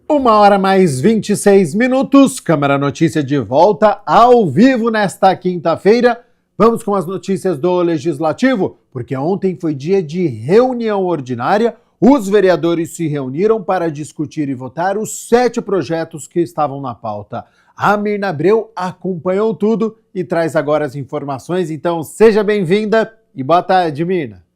1h mais 26 minutos, Câmara Notícia de volta ao vivo nesta quinta-feira. Vamos com as notícias do Legislativo, porque ontem foi dia de reunião ordinária. Os vereadores se reuniram para discutir e votar os 7 projetos que estavam na pauta. A Mirna Abreu acompanhou tudo e traz agora as informações. Então, seja bem-vinda e boa tarde, Mirna.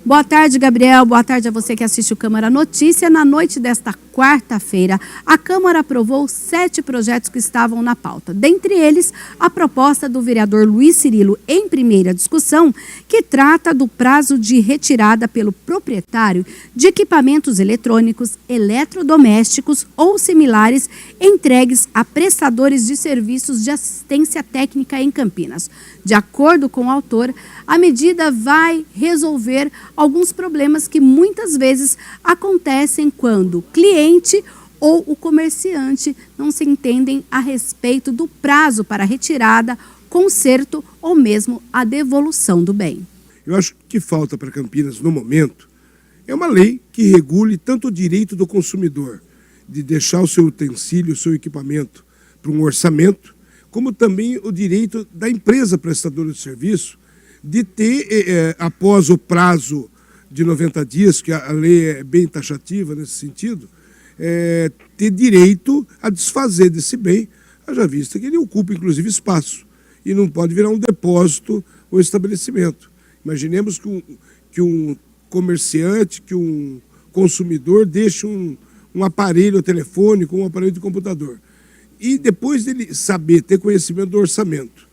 Boa tarde, Gabriel. Boa tarde a você que assiste o Câmara Notícia. Na noite desta quarta-feira, a Câmara aprovou 7 projetos que estavam na pauta. Dentre eles, a proposta do vereador Luiz Cirilo, em primeira discussão, que trata do prazo de retirada pelo proprietário de equipamentos eletrônicos, eletrodomésticos ou similares entregues a prestadores de serviços de assistência técnica em Campinas. De acordo com o autor, a medida vai resolver alguns problemas que muitas vezes acontecem quando o cliente ou o comerciante não se entendem a respeito do prazo para retirada, conserto ou mesmo a devolução do bem. Eu acho que falta para Campinas, no momento, é uma lei que regule tanto o direito do consumidor de deixar o seu utensílio, o seu equipamento para um orçamento, como também o direito da empresa prestadora de serviço de ter, após o prazo de 90 dias, que a lei é bem taxativa nesse sentido, ter direito a desfazer desse bem, haja vista que ele ocupa, inclusive, espaço e não pode virar um depósito ou estabelecimento. Imaginemos que um comerciante, que um consumidor deixe um aparelho telefônico, um aparelho de computador. E depois dele saber, ter conhecimento do orçamento,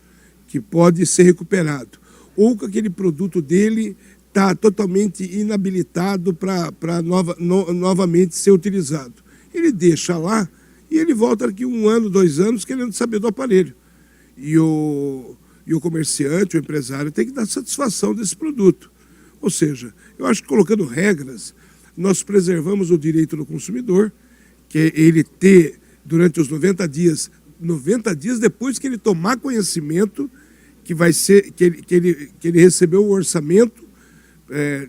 que pode ser recuperado, ou que aquele produto dele está totalmente inabilitado para novamente ser utilizado. Ele deixa lá e ele volta daqui 1 ano, 2 anos, querendo saber do aparelho. E o comerciante, o empresário, tem que dar satisfação desse produto. Ou seja, eu acho que colocando regras, nós preservamos o direito do consumidor, que é ele ter, durante os 90 dias depois que ele tomar conhecimento, que vai ser que ele recebeu o orçamento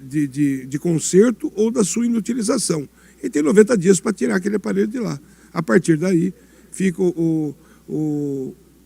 de conserto ou da sua inutilização. Ele tem 90 dias para tirar aquele aparelho de lá. A partir daí, fica o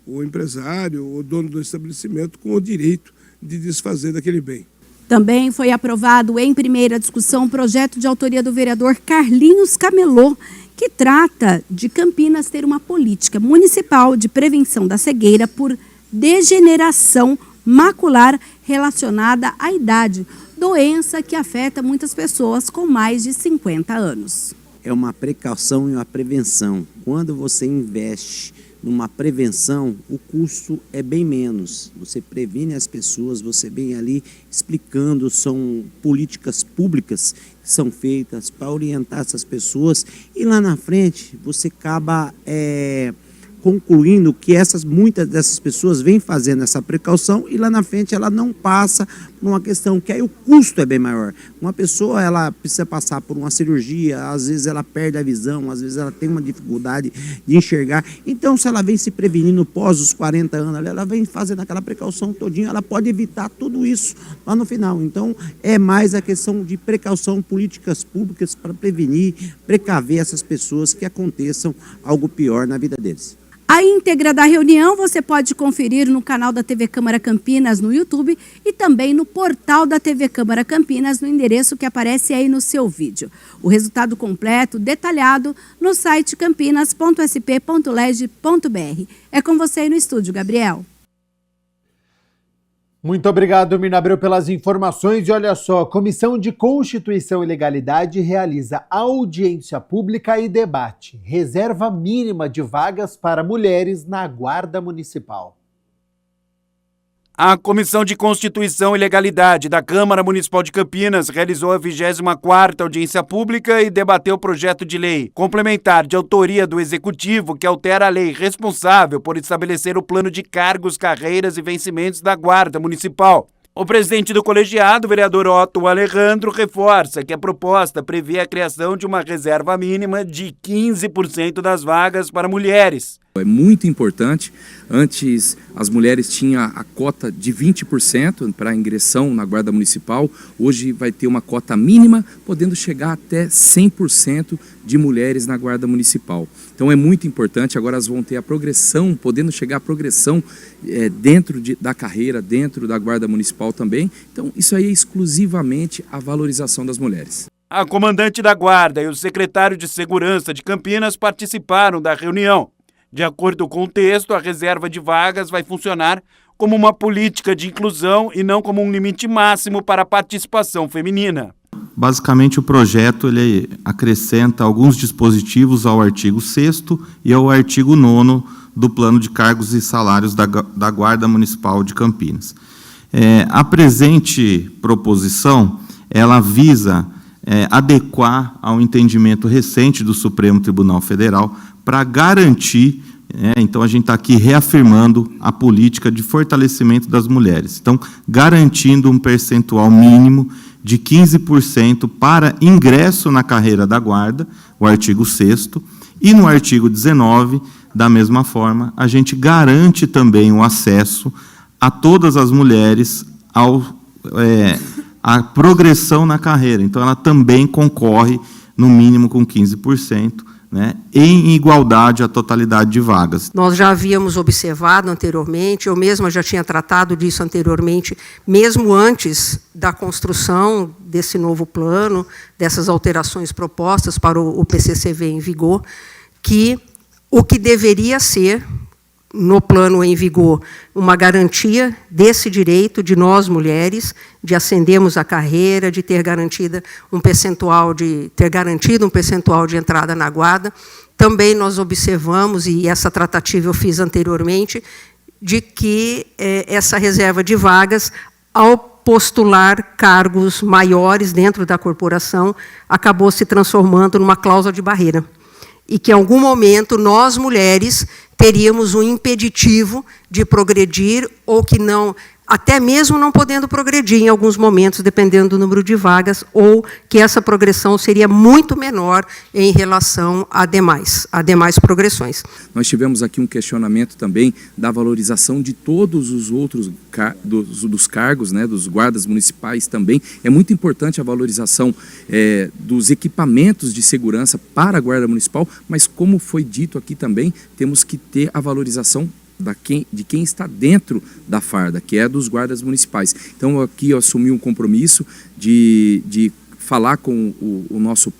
empresário, o dono do estabelecimento, com o direito de desfazer daquele bem. Também foi aprovado em primeira discussão um projeto de autoria do vereador Carlinhos Camelô, que trata de Campinas ter uma política municipal de prevenção da cegueira por degeneração macular relacionada à idade, doença que afeta muitas pessoas com mais de 50 anos. É uma precaução e uma prevenção. Quando você investe numa prevenção, o custo é bem menos. Você previne as pessoas, você vem ali explicando, são políticas públicas que são feitas para orientar essas pessoas e lá na frente você acaba concluindo que muitas dessas pessoas vêm fazendo essa precaução e lá na frente ela não passa por uma questão que aí o custo é bem maior. Uma pessoa, ela precisa passar por uma cirurgia, às vezes ela perde a visão, às vezes ela tem uma dificuldade de enxergar. Então, se ela vem se prevenindo pós os 40 anos, ela vem fazendo aquela precaução todinha, ela pode evitar tudo isso lá no final. Então, é mais a questão de precaução, políticas públicas para prevenir, precaver essas pessoas que aconteçam algo pior na vida deles. A íntegra da reunião você pode conferir no canal da TV Câmara Campinas no YouTube e também no portal da TV Câmara Campinas no endereço que aparece aí no seu vídeo. O resultado completo, detalhado, no site campinas.sp.leg.br. É com você aí no estúdio, Gabriel. Muito obrigado, Mirna Abreu, pelas informações. E olha só, a Comissão de Constituição e Legalidade realiza audiência pública e debate. Reserva mínima de vagas para mulheres na Guarda Municipal. A Comissão de Constituição e Legalidade da Câmara Municipal de Campinas realizou a 24ª audiência pública e debateu o projeto de lei complementar de autoria do Executivo que altera a lei responsável por estabelecer o plano de cargos, carreiras e vencimentos da Guarda Municipal. O presidente do colegiado, o vereador Otto Alejandro, reforça que a proposta prevê a criação de uma reserva mínima de 15% das vagas para mulheres. É muito importante. Antes as mulheres tinham a cota de 20% para ingressão na Guarda Municipal. Hoje vai ter uma cota mínima, podendo chegar até 100% de mulheres na Guarda Municipal. Então é muito importante. Agora elas vão ter a progressão, podendo chegar à progressão dentro da carreira, dentro da Guarda Municipal também. Então isso aí é exclusivamente a valorização das mulheres. A comandante da Guarda e o secretário de Segurança de Campinas participaram da reunião. De acordo com o texto, a reserva de vagas vai funcionar como uma política de inclusão e não como um limite máximo para a participação feminina. Basicamente, o projeto ele acrescenta alguns dispositivos ao artigo 6º e ao artigo 9º do Plano de Cargos e Salários da Guarda Municipal de Campinas. A presente proposição, ela visa adequar ao entendimento recente do Supremo Tribunal Federal para garantir, então a gente está aqui reafirmando a política de fortalecimento das mulheres. Então, garantindo um percentual mínimo de 15% para ingresso na carreira da guarda, o artigo 6º, e no artigo 19, da mesma forma, a gente garante também o acesso a todas as mulheres à progressão na carreira. Então, ela também concorre, no mínimo, com 15%, em igualdade à totalidade de vagas. Nós já havíamos observado anteriormente, eu mesma já tinha tratado disso anteriormente, mesmo antes da construção desse novo plano, dessas alterações propostas para o PCCV em vigor, que o que deveria ser, no plano em vigor, uma garantia desse direito de nós, mulheres, de ascendermos a carreira, de ter garantido um percentual de entrada na guarda. Também nós observamos, e essa tratativa eu fiz anteriormente, de que essa reserva de vagas, ao postular cargos maiores dentro da corporação, acabou se transformando numa cláusula de barreira. E que, em algum momento, nós, mulheres, teríamos um impeditivo de progredir, ou que não, até mesmo não podendo progredir em alguns momentos, dependendo do número de vagas, ou que essa progressão seria muito menor em relação a demais progressões. Nós tivemos aqui um questionamento também da valorização de todos os outros dos cargos, dos guardas municipais também. É muito importante a valorização dos equipamentos de segurança para a Guarda Municipal, mas como foi dito aqui também, temos que ter a valorização de quem está dentro da farda, que é dos guardas municipais. Então aqui eu assumi um compromisso de falar com o nosso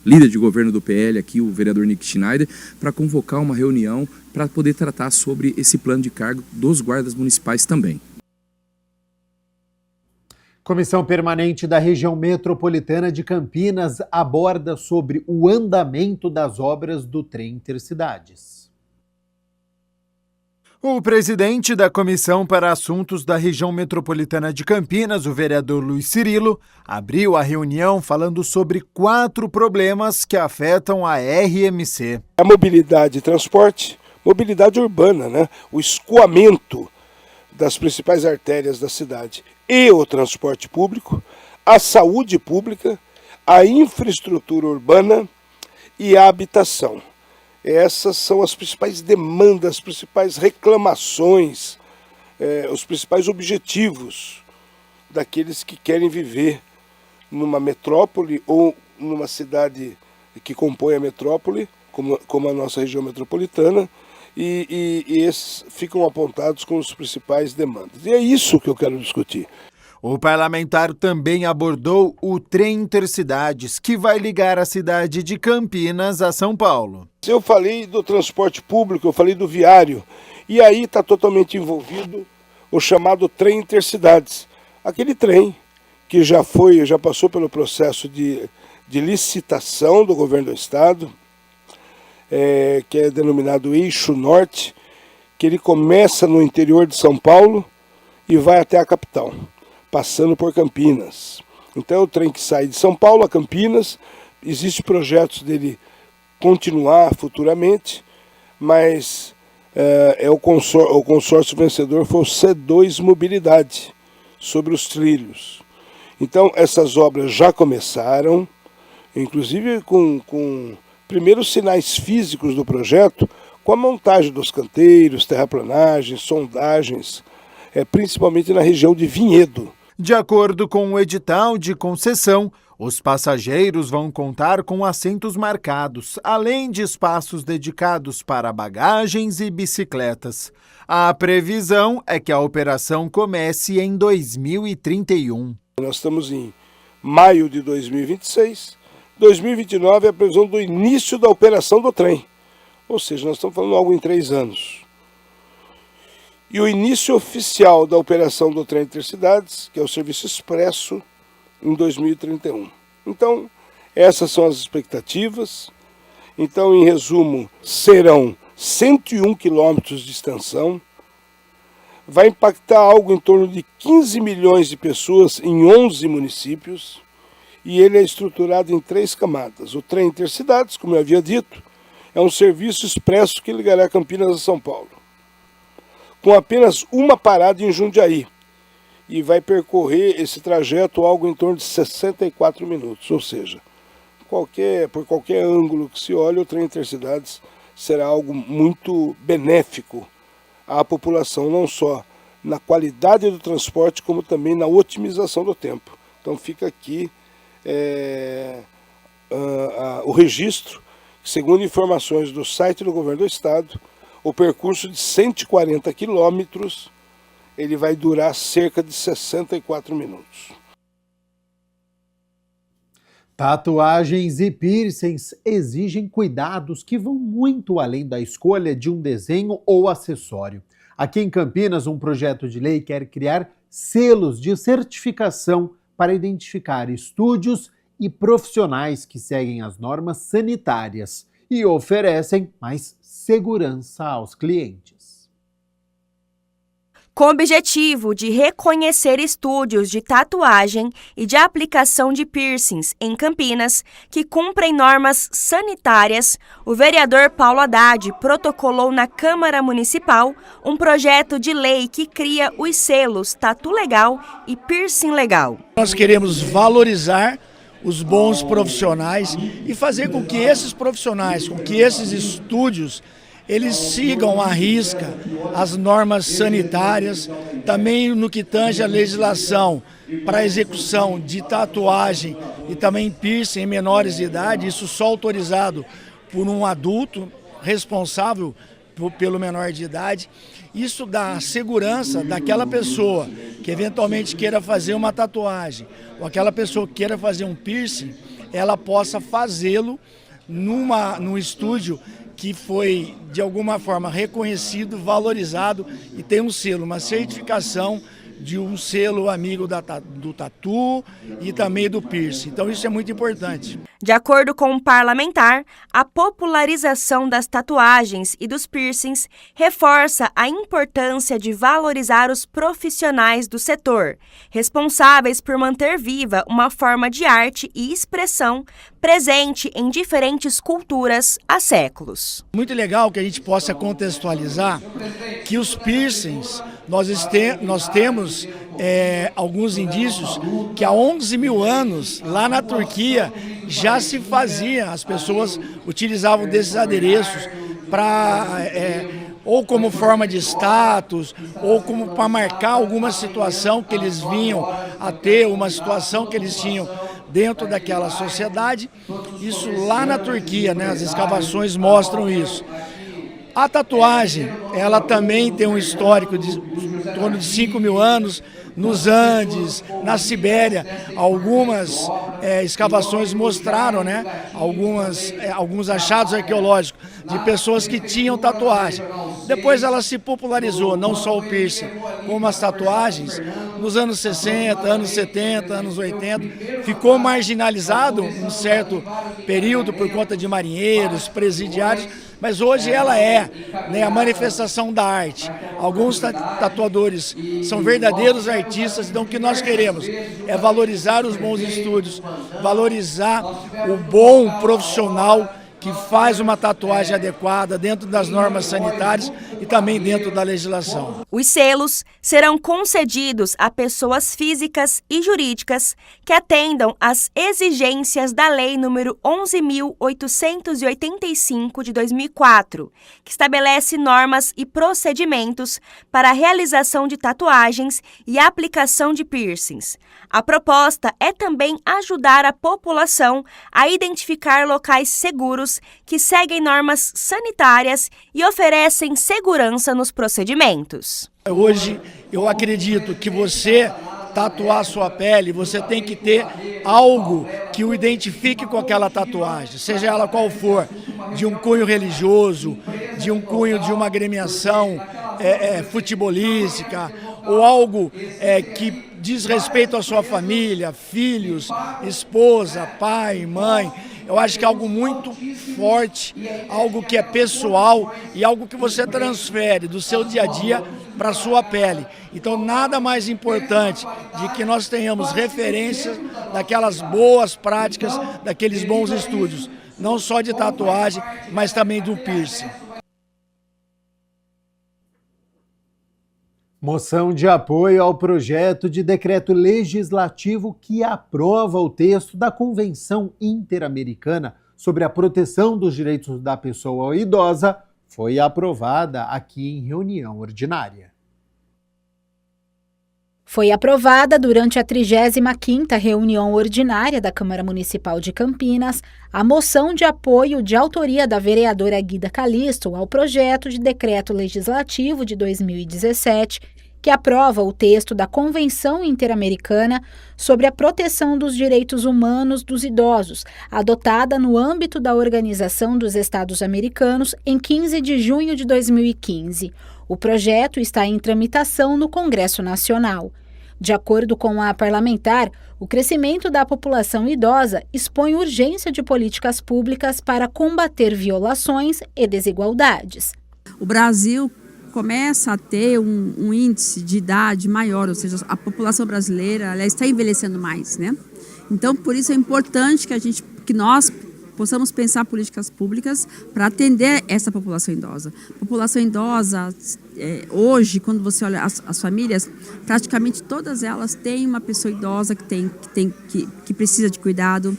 líder de governo do PL, aqui, o vereador Nick Schneider, para convocar uma reunião para poder tratar sobre esse plano de cargo dos guardas municipais também. Comissão Permanente da Região Metropolitana de Campinas aborda sobre o andamento das obras do trem Intercidades. O presidente da Comissão para Assuntos da Região Metropolitana de Campinas, o vereador Luiz Cirilo, abriu a reunião falando sobre 4 problemas que afetam a RMC. A mobilidade e transporte, mobilidade urbana, o escoamento das principais artérias da cidade e o transporte público, a saúde pública, a infraestrutura urbana e a habitação. Essas são as principais demandas, as principais reclamações, os principais objetivos daqueles que querem viver numa metrópole ou numa cidade que compõe a metrópole, como a nossa região metropolitana, e esses ficam apontados como as principais demandas. E é isso que eu quero discutir. O parlamentar também abordou o trem Intercidades, que vai ligar a cidade de Campinas a São Paulo. Eu falei do transporte público, eu falei do viário, e aí está totalmente envolvido o chamado trem Intercidades. Aquele trem que já passou pelo processo de licitação do governo do estado, que é denominado Eixo Norte, que ele começa no interior de São Paulo e vai até a capital, passando por Campinas. Então é o trem que sai de São Paulo a Campinas. Existem projetos dele continuar futuramente, mas o consórcio vencedor foi o C2 Mobilidade, sobre os trilhos. Então essas obras já começaram, inclusive com primeiros sinais físicos do projeto, com a montagem dos canteiros, terraplanagens, sondagens, principalmente na região de Vinhedo. De acordo com o edital de concessão, os passageiros vão contar com assentos marcados, além de espaços dedicados para bagagens e bicicletas. A previsão é que a operação comece em 2031. Nós estamos em maio de 2026. 2029 é a previsão do início da operação do trem. Ou seja, nós estamos falando algo em 3 anos. E o início oficial da operação do trem Intercidades, que é o serviço expresso, em 2031. Então, essas são as expectativas. Então, em resumo, serão 101 quilômetros de extensão, vai impactar algo em torno de 15 milhões de pessoas em 11 municípios, e ele é estruturado em 3 camadas. O trem Intercidades, como eu havia dito, é um serviço expresso que ligará Campinas a São Paulo, com apenas uma parada em Jundiaí, e vai percorrer esse trajeto algo em torno de 64 minutos, ou seja, por qualquer ângulo que se olhe, o trem Intercidades será algo muito benéfico à população, não só na qualidade do transporte, como também na otimização do tempo. Então fica aqui o registro, que, segundo informações do site do Governo do Estado, o percurso de 140 quilômetros, ele vai durar cerca de 64 minutos. Tatuagens e piercings exigem cuidados que vão muito além da escolha de um desenho ou acessório. Aqui em Campinas, um projeto de lei quer criar selos de certificação para identificar estúdios e profissionais que seguem as normas sanitárias e oferecem mais segurança aos clientes. Com o objetivo de reconhecer estúdios de tatuagem e de aplicação de piercings em Campinas que cumprem normas sanitárias, o vereador Paulo Haddad protocolou na Câmara Municipal um projeto de lei que cria os selos Tatu Legal e Piercing Legal. Nós queremos valorizar os bons profissionais e fazer com que esses profissionais, com que esses estúdios, eles sigam à risca as normas sanitárias, também no que tange a legislação para a execução de tatuagem e também piercing em menores de idade, isso só autorizado por um adulto responsável pelo menor de idade. Isso dá segurança daquela pessoa que eventualmente queira fazer uma tatuagem ou aquela pessoa que queira fazer um piercing, ela possa fazê-lo num estúdio que foi, de alguma forma, reconhecido, valorizado e tem um selo, uma certificação de um selo amigo do tatu e também do piercing. Então isso é muito importante. De acordo com o parlamentar, a popularização das tatuagens e dos piercings reforça a importância de valorizar os profissionais do setor, responsáveis por manter viva uma forma de arte e expressão presente em diferentes culturas há séculos. Muito legal que a gente possa contextualizar que os piercings, nós temos alguns indícios que há 11 mil anos, lá na Turquia, já se fazia, as pessoas utilizavam desses adereços para ou como forma de status, ou como para marcar alguma situação que eles vinham a ter, uma situação que eles tinham dentro daquela sociedade. Isso lá na Turquia, né? As escavações mostram isso. A tatuagem, ela também tem um histórico de em torno de 5 mil anos, nos Andes, na Sibéria. Algumas escavações mostraram, né, alguns achados arqueológicos de pessoas que tinham tatuagem. Depois ela se popularizou, não só o piercing, como as tatuagens, nos anos 60, anos 70, anos 80. Ficou marginalizado um certo período por conta de marinheiros, presidiários, mas hoje ela é, né, a manifestação da arte. Alguns tatuadores são verdadeiros artistas, então o que nós queremos é valorizar os bons estúdios, valorizar o bom profissional que faz uma tatuagem adequada dentro das normas sanitárias e também dentro da legislação. Os selos serão concedidos a pessoas físicas e jurídicas que atendam às exigências da Lei nº 11.885 de 2004, que estabelece normas e procedimentos para a realização de tatuagens e aplicação de piercings. A proposta é também ajudar a população a identificar locais seguros que seguem normas sanitárias e oferecem segurança nos procedimentos. Hoje, eu acredito que você tatuar sua pele, você tem que ter algo que o identifique com aquela tatuagem, seja ela qual for, de um cunho religioso, de um cunho de uma agremiação futebolística, ou algo que diz respeito à sua família, filhos, esposa, pai, mãe. Eu acho que é algo muito forte, algo que é pessoal e algo que você transfere do seu dia a dia para a sua pele. Então, nada mais importante de que nós tenhamos referências daquelas boas práticas, daqueles bons estudos, não só de tatuagem, mas também do piercing. Moção de apoio ao projeto de decreto legislativo que aprova o texto da Convenção Interamericana sobre a Proteção dos Direitos da Pessoa Idosa foi aprovada aqui em reunião ordinária. Foi aprovada durante a 35ª reunião ordinária da Câmara Municipal de Campinas a moção de apoio de autoria da vereadora Guida Calisto ao projeto de decreto legislativo de 2017, que aprova o texto da Convenção Interamericana sobre a Proteção dos Direitos Humanos dos Idosos, adotada no âmbito da Organização dos Estados Americanos em 15 de junho de 2015. O projeto está em tramitação no Congresso Nacional. De acordo com a parlamentar, o crescimento da população idosa expõe urgência de políticas públicas para combater violações e desigualdades. O Brasil começa a ter um índice de idade maior, ou seja, a população brasileira ela está envelhecendo mais, né? Então, por isso é importante que nós possamos pensar políticas públicas para atender essa população idosa. População idosa, hoje, quando você olha as famílias, praticamente todas elas têm uma pessoa idosa que precisa de cuidado,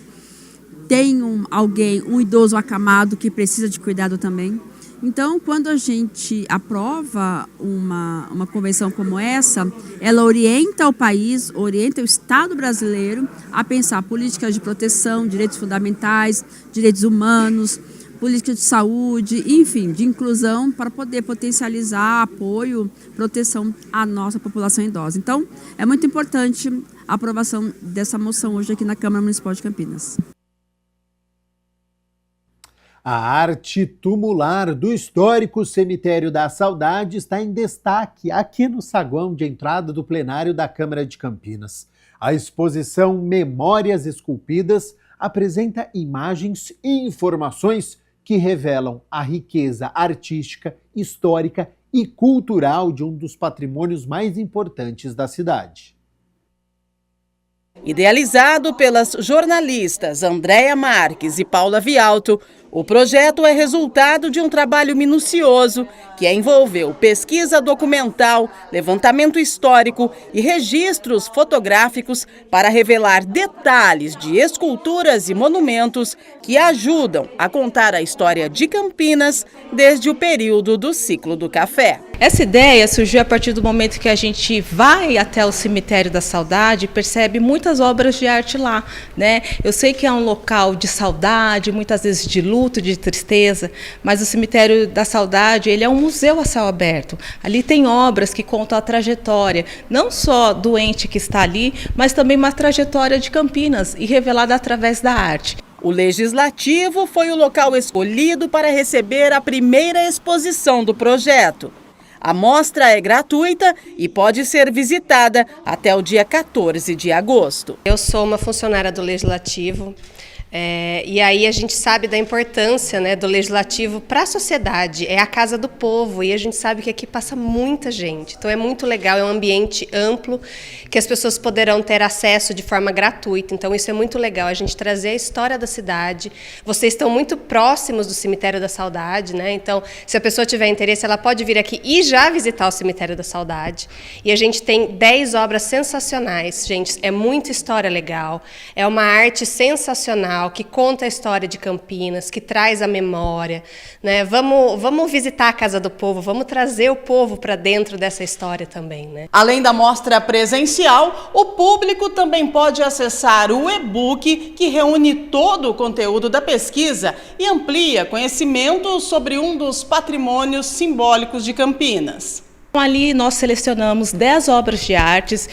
tem um idoso acamado que precisa de cuidado também. Então, quando a gente aprova uma convenção como essa, ela orienta o país, orienta o Estado brasileiro a pensar políticas de proteção, direitos fundamentais, direitos humanos, políticas de saúde, enfim, de inclusão para poder potencializar apoio, proteção à nossa população idosa. Então, é muito importante a aprovação dessa moção hoje aqui na Câmara Municipal de Campinas. A arte tumular do histórico Cemitério da Saudade está em destaque aqui no saguão de entrada do plenário da Câmara de Campinas. A exposição Memórias Esculpidas apresenta imagens e informações que revelam a riqueza artística, histórica e cultural de um dos patrimônios mais importantes da cidade. Idealizado pelas jornalistas Andréia Marques e Paula Vialto, o projeto é resultado de um trabalho minucioso que envolveu pesquisa documental, levantamento histórico e registros fotográficos para revelar detalhes de esculturas e monumentos que ajudam a contar a história de Campinas desde o período do ciclo do café. Essa ideia surgiu a partir do momento que a gente vai até o Cemitério da Saudade e percebe muitas obras de arte lá, né? Eu sei que é um local de saudade, muitas vezes de luto, de tristeza, mas o Cemitério da Saudade, ele é um museu a céu aberto. Ali tem obras que contam a trajetória, não só do ente que está ali, mas também uma trajetória de Campinas e revelada através da arte. O Legislativo foi o local escolhido para receber a primeira exposição do projeto. A mostra é gratuita e pode ser visitada até o dia 14 de agosto. Eu sou uma funcionária do Legislativo, E aí a gente sabe da importância, né, do legislativo para a sociedade, é a casa do povo, e a gente sabe que aqui passa muita gente, então é muito legal, é um ambiente amplo, que as pessoas poderão ter acesso de forma gratuita, então isso é muito legal, a gente trazer a história da cidade. Vocês estão muito próximos do Cemitério da Saudade, né, então se a pessoa tiver interesse, ela pode vir aqui e já visitar o Cemitério da Saudade, e a gente tem 10 obras sensacionais, gente, é muita história legal, é uma arte sensacional, que conta a história de Campinas, que traz a memória, né? Vamos visitar a Casa do Povo, vamos trazer o povo para dentro dessa história também, né? Além da mostra presencial, o público também pode acessar o e-book que reúne todo o conteúdo da pesquisa e amplia conhecimento sobre um dos patrimônios simbólicos de Campinas. Ali nós selecionamos 10 obras de artes,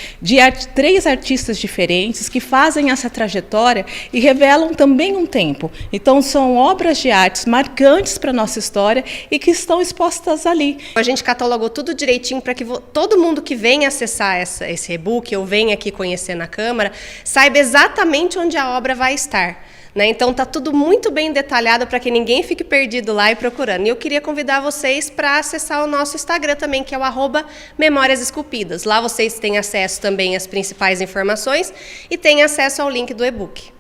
3 artistas diferentes que fazem essa trajetória e revelam também um tempo. Então são obras de artes marcantes para a nossa história e que estão expostas ali. A gente catalogou tudo direitinho para que todo mundo que vem acessar esse e-book ou vem aqui conhecer na Câmara saiba exatamente onde a obra vai estar. Então está tudo muito bem detalhado para que ninguém fique perdido lá e procurando. E eu queria convidar vocês para acessar o nosso Instagram também, que é o @Memórias Esculpidas. Lá vocês têm acesso também às principais informações e têm acesso ao link do e-book.